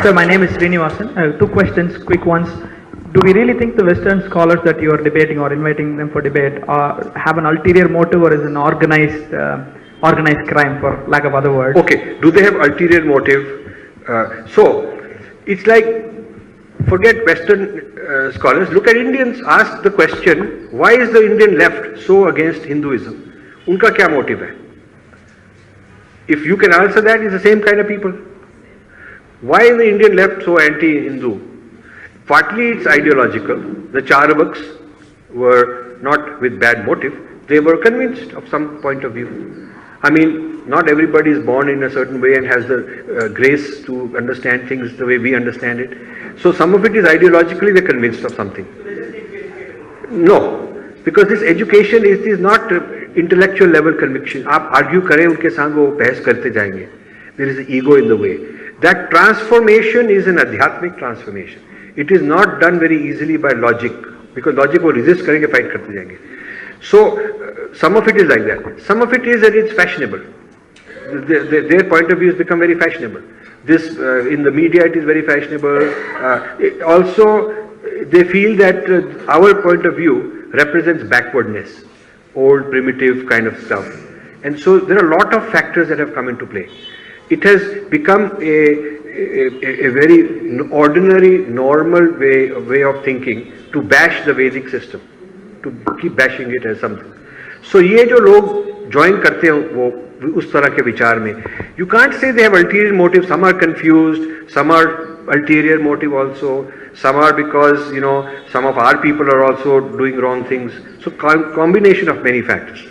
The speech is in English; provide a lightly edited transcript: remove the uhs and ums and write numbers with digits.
Sir, my name is Srinivasan. I have two questions, quick ones. Do we really think the Western scholars that you are debating or inviting them for debate have an ulterior motive, or is an organized crime, for lack of other words? Okay, do they have ulterior motive? So, it's like, forget Western scholars, look at Indians, ask the question, why is the Indian left so against Hinduism? Unka kya motive hai? If you can answer that, it's the same kind of people. Why is the Indian left so anti-Hindu? Partly it's ideological. The Charavaks were not with bad motive. They were convinced of some point of view. I mean, not everybody is born in a certain way and has the grace to understand things the way we understand it. So some of it is ideologically they're convinced of something. No, because this education is not intellectual level conviction. आप argue करें उनके साथ वो बहस करते जाएंगे. There is an ego in the way. That transformation is an adhyatmic transformation. It is not done very easily by logic, because logic will resist करेंगे, fight करते जाएंगे. So some of it is like that. Some of it is that it's fashionable. Their point of view has become very fashionable. This in the media it is very fashionable. Also, they feel that our point of view represents backwardness, old primitive kind of stuff. And so there are a lot of factors that have come into play. It has become a very ordinary, normal way of thinking to bash the Vedic system, to keep bashing it as something. So ये जो लोग join करते हैं वो उस तरह के विचार में, you can't say they have ulterior motive. Some are confused, some are ulterior motive also, some are because some of our people are also doing wrong things. So combination of many factors.